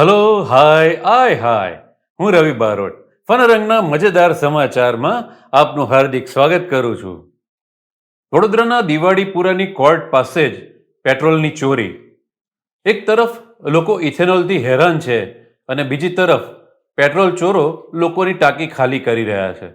Hello, હાય આય હાય. હું રવિ બારોટ. ફનરંગના મજેદાર સમાચારમાં આપનું હાર્દિક સ્વાગત કરું છું. વડોદરાના દિવાળીપુરાની કોર્ટ પાસે જ પેટ્રોલની ચોરી. એક તરફ લોકો ઇથેનોલથી હેરાન છે અને બીજી તરફ પેટ્રોલ ચોરો લોકોની ટાંકી ખાલી કરી રહ્યા છે.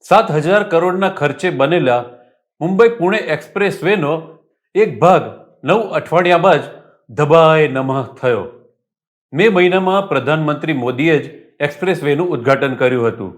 7,000 કરોડના ખર્ચે બનેલા મુંબઈ પુણે એક્સપ્રેસ વેનો એક ભાગ 9 અઠવાડિયા બાદ ધબાય નમઃ થયો. મે મહિનામાં પ્રધાનમંત્રી મોદીએ જ એક્સપ્રેસ વેનું ઉદ્ઘાટન કર્યું હતું.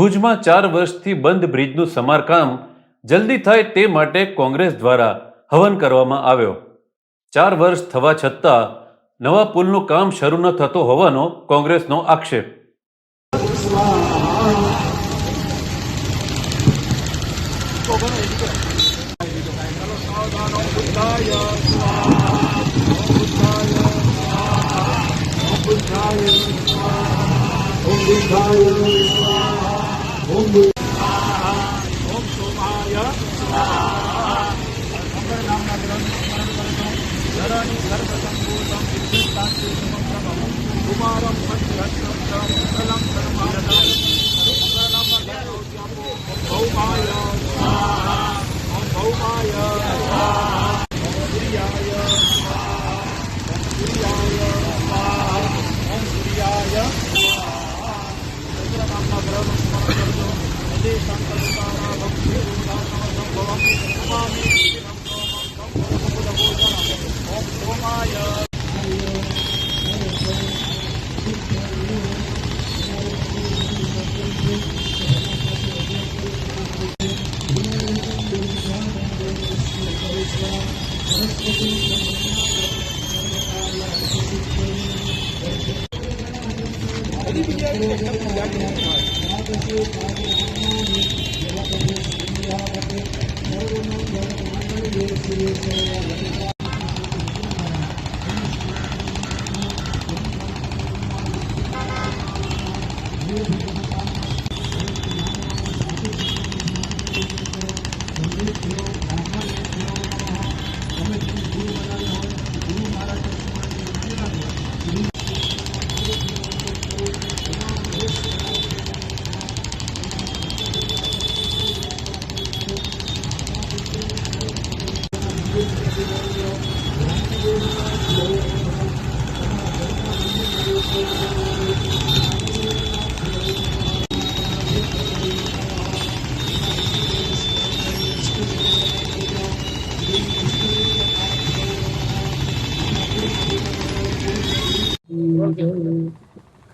ભુજમાં 4 વર્ષથી બંધ બ્રિજનું સમારકામ જલ્દી થાય તે માટે કોંગ્રેસ દ્વારા હવન કરવામાં આવ્યો. 4 વર્ષ થવા છતાં નવા પુલનું કામ શરૂ ન થતો હોવાનો કોંગ્રેસનો આક્ષેપ.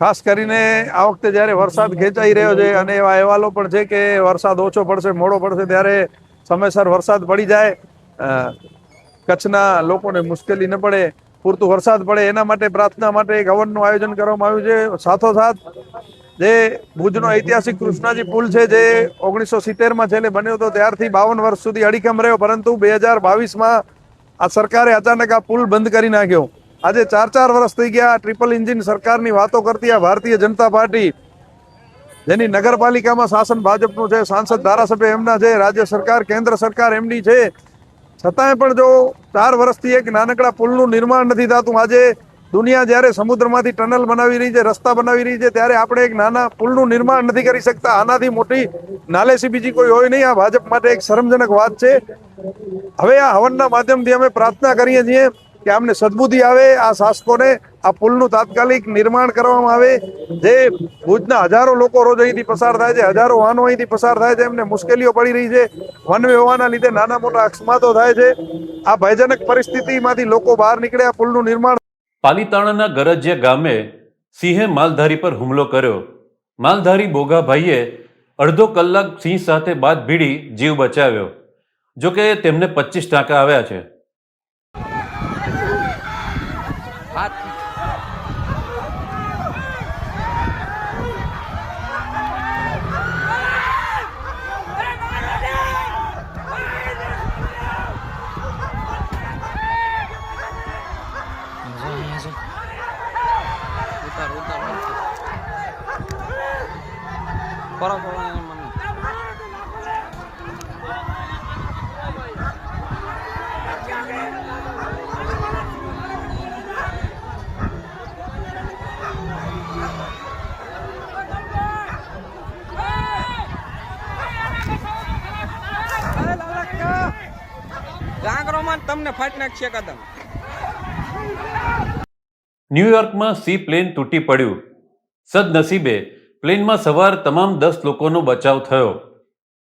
ખાસ કરીને આ વખતે જ્યારે વરસાદ ખેંચાઈ રહ્યો છે અને એવા અહેવાલો પણ છે કે વરસાદ ઓછો પડશે, મોડો પડશે, ત્યારે સમયસર વરસાદ પડી જાય, કચ્છના લોકોને મુશ્કેલી ન પડે, પૂરતું વરસાદ પડે, એના માટે પ્રાર્થના માટે એક હવનનું આયોજન કરવામાં આવ્યું છે. સાથોસાથ જે ભુજનો ઐતિહાસિક કૃષ્ણાજી પુલ છે, જે 1970માં છેલ્લે બન્યો હતો, ત્યારથી 52 વર્ષ સુધી અડીખમ રહ્યો, પરંતુ 2022માં આ સરકારે અચાનક આ પુલ બંધ કરી નાખ્યો. આજે 4 વર્ષ થઈ ગયા. ટ્રિપલ એન્જિન સરકારની વાતો કરતી આ ભારતીય જનતા પાર્ટી, જેની નગરપાલિકામાં શાસન ભાજપનું છે, સાંસદ ધારાસભ્ય એમના છે, રાજ્ય સરકાર કેન્દ્ર સરકાર એમની છે, છતાંય પણ જો 4 વર્ષથી એક નાનકડા પુલનું નિર્માણ નથી થતું. આજે દુનિયા જ્યારે સમુદ્રમાંથી ટનલ બનાવી રહી છે, રસ્તા બનાવી રહી છે, ત્યારે આપણે એક નાના પુલનું નિર્માણ નથી કરી શકતા. આનાથી મોટી નાલેસી બીજી કોઈ હોય નહીં. આ ભાજપ માટે એક શરમજનક વાત છે. હવે આ હવનના માધ્યમથી અમે પ્રાર્થના કરીએ છીએ કે આમને સદબુદ્ધિ આવે, આ શાસકોને આ પુલનું તાત્કાલિક નિર્માણ કરવામાં આવે. જે ભુજના હજારો લોકો રોજ અહીંથી પસાર થાય છે, હજારો વાહનો અહીંથી પસાર થાય છે, એમને મુશ્કેલીઓ પડી રહી છે. વન વે હોવાના લીધે નાના મોટા અકસ્માતો થાય છે. આ ભયજનક પરિસ્થિતિમાંથી લોકો બહાર નીકળે, આ પુલનું નિર્માણ. પાલીતાણાના ગરજિયા ગામે સિંહે માલધારી પર હુમલો કર્યો. માલધારી બોગાભાઈએ અડધો કલાક સિંહ સાથે બાદ ભીડી જીવ બચાવ્યો. જોકે તેમને 25 ટાંકા આવ્યા છે. તમને ફાટી નાખશે કદમ. ન્યુયોર્કમાં સી પ્લેન તૂટી પડ્યું. સદનસીબે પ્લેનમાં સવાર તમામ 10 લોકોનો બચાવ થયો.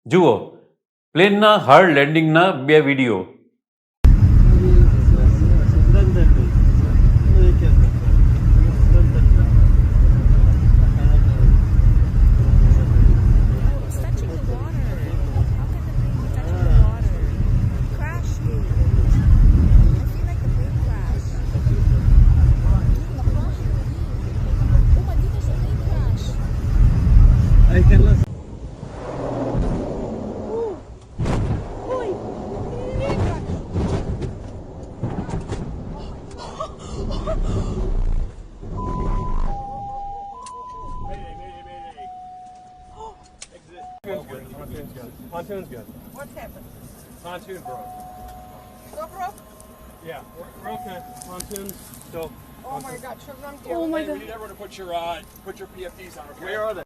જુઓ પ્લેનના હાર્ડ લેન્ડિંગના 2 video. Pontoon's good. What's happened? Pontoon broke. So broke? Yeah, broke the pontoon. So. Oh my God, Shubham, Oh my We god. need everyone to put your PFDs on. Okay? Where are they?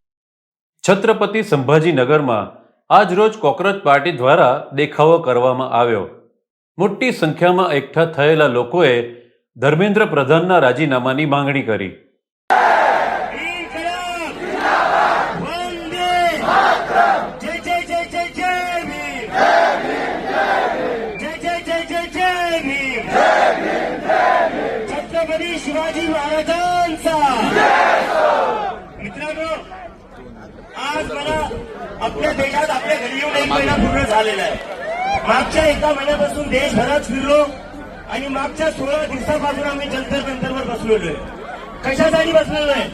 Chhatrapati સંભાજીનગરમાં આજ રોજ cockroach party દ્વારા દેખાવો કરવામાં આવ્યો. મોટી સંખ્યામાં એકઠા થયેલા લોકોએ ધર્મેન્દ્ર પ્રધાનના રાજીનામાની માંગણી કરી. छत्रपती शिवाजी महाराजांचा. मित्रांनो, आज मला आपल्या देशात आपल्या घरी येऊन 1 महिना पूर्ण झालेला आहे. मागच्या एका महिन्यापासून देशभरात फिरलो आणि मागच्या 16 दिवसापासून आम्ही जंतर मंतरवर बसलेलो आहे. कशासाठी बसलेलो आहे?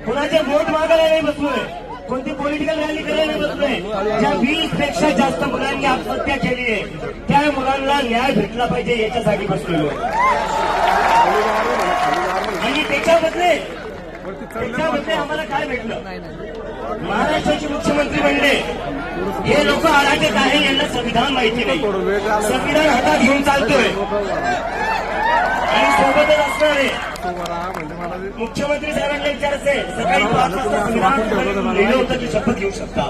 कोणाचे वोट मागायला नाही बसलोय, कोणती पॉलिटिकल रॅली करायला नाही बसलोय. ज्या 20 पेक्षा जास्त मुलांनी आत्महत्या केली आहे त्या मुलांना न्याय भेटला पाहिजे याच्यासाठी बसलेलो आहे. आणि त्याच्याबद्दले आम्हाला काय भेटलं? महाराष्ट्राचे मुख्यमंत्री म्हणले हे लोक आराखत आहे, यांना संविधान माहिती नाही. संविधान हातात घेऊन चालतोय आणि सोबतच असणार आहे. मुख्यमंत्री साहेबांना विचारायचंय, सकाळी 5 वाजता संविधान लिहिलं होतं की शपथ घेऊ शकता.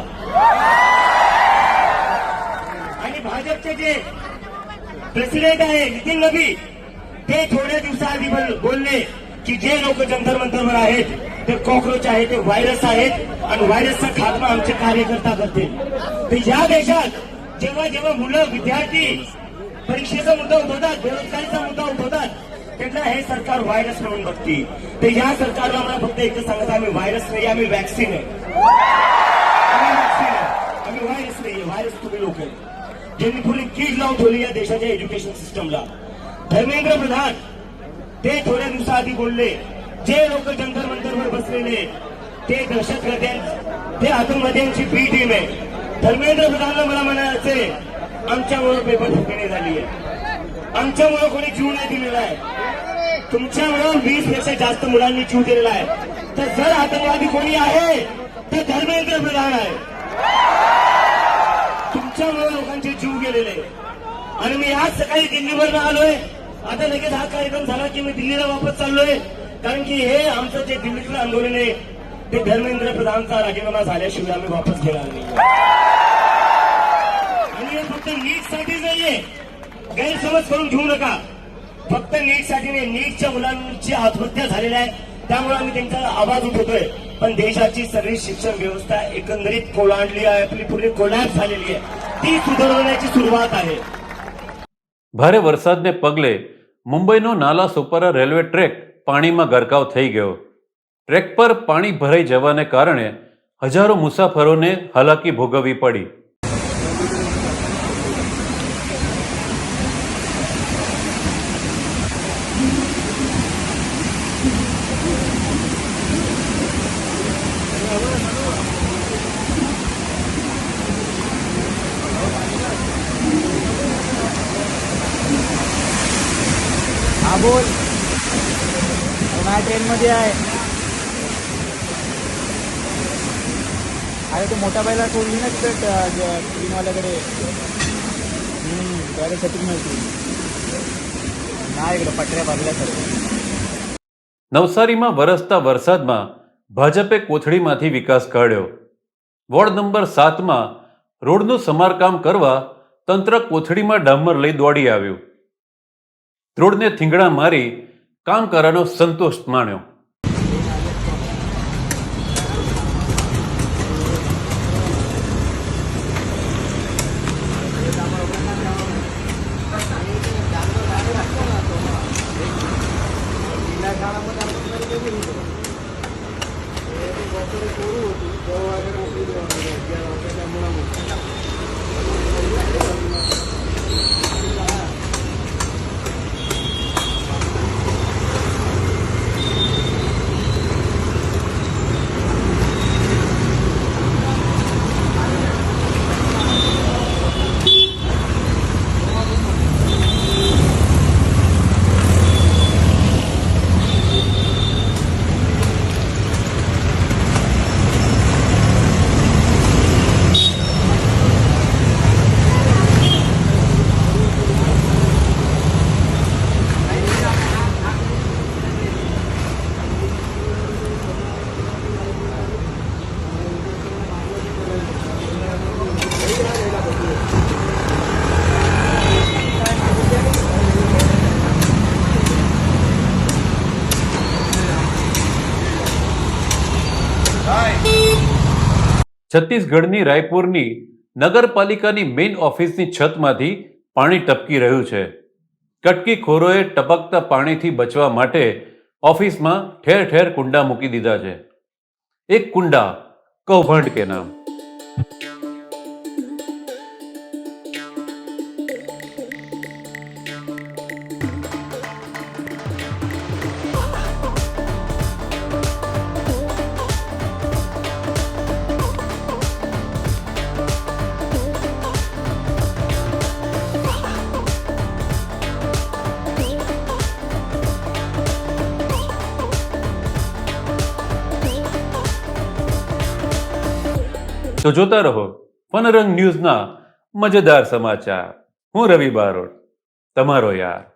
आणि भाजपचे जे प्रेसिडेंट आहे नितीन नबी, ते थोड्या दिवसाआधी बोलले की जे लोक जंतर मंतरवर आहेत ते कॉकरोच आहेत, ते व्हायरस आहेत आणि व्हायरसचा खात्मा आमचे कार्यकर्ता करतील. तर या देशात जेव्हा जेव्हा मुलं विद्यार्थी परीक्षेचा मुद्दा उठवतात, बेरोजगारीचा मुद्दा उठवतात, त्यांना हे सरकार व्हायरस म्हणून बघते. तर या सरकारला मला फक्त एकच सांगत, आम्ही व्हायरस नाही, आम्ही वॅक्सिन आहे. आम्ही व्हायरस नाही, व्हायरस तुम्ही लोक आहे ज्यांनी पुरी कीड लावून ठेवली या देशाच्या एज्युकेशन सिस्टमला. धर्मेंद्र प्रधान ते थोड्या दिवसाआधी बोलले जे लोक जंतर मंतरवर बसलेले ते दहशतवाद्यांची, ते आतंकवाद्यांची बी टीम आहे. धर्मेंद्र प्रधानला मला म्हणायचंय, आमच्यामुळे पेपर फुटणे झाली आहे, आमच्यामुळे कोणी जीव नाही दिलेला आहे, तुमच्यामुळे 20 पेक्षा जास्त मुलांनी जीव दिलेला आहे. तर जर आतंकवादी कोणी आहे तर धर्मेंद्र प्रधान आहे. तुमच्यामुळे लोकांचे जीव गेलेले. आणि मी आज सकाळी दिल्लीवरून आलोय. आता लगेच हा कार्यक्रम झाला की मी दिल्लीला वापस चाललोय, कारण की हे आमचं जे दिल्लीतलं आंदोलन आहे ते धर्मेंद्र प्रधानचा राजीनामा झाल्याशिवाय आम्ही वापस घेणार नाही. आणि हे फक्त नीटसाठीच नाहीये, गैरसमज करून घेऊ नका. फक्त नीटसाठी नाही, नीटच्या मुलांची आत्महत्या झालेल्या आहे त्यामुळे आम्ही त्यांचा आवाज उठवतोय. पण देशाची सगळी शिक्षण व्यवस्था एकंदरीत कोलांडली आहे, आपली पूर्ण कोलॅप्स झालेली आहे. ती सुधारण्याची सुरुवात आहे. ભારે વરસાદને પગલે મુંબઈનો નાલા સોપારા રેલવે ટ્રેક પાણીમાં ગરકાવ થઈ ગયો. ટ્રેક પર પાણી ભરાઈ જવાને કારણે હજારો મુસાફરોને હાલાકી ભોગવવી પડી. हा बोल, माझ्या ट्रेनमध्ये आहे. अरे तो मोठा बायला सोडली ना तिथे ट्रेनवाल्याकडे, त्याच्यासाठी माहिती नाही. इकडे पटऱ्या भरल्या सर्व. નવસારીમાં વરસતા વરસાદમાં ભાજપે કોથળીમાંથી વિકાસ કાઢ્યો. વોર્ડ નંબર 7માં રોડનું સમારકામ કરવા તંત્ર કોથળીમાં ડામર લઈ દોડી આવ્યું. રોડને થીંગડા મારી કામકારોનો સંતોષ માણ્યો. છત્તીસગઢની રાયપુરની નગરપાલિકાની મેઇન ઓફિસની છતમાંથી પાણી ટપકી રહ્યું છે. કટકીખોરોએ ટપકતા પાણીથી બચવા માટે ઓફિસમાં ઠેર ઠેર કુંડા મૂકી દીધા છે. એક કુંડા કૌભાંડ કે નામ. તો જોતા રહો ફનરંગ ન્યૂઝના મજેદાર સમાચાર. હું રવિ બારોટ, તમારો યાર.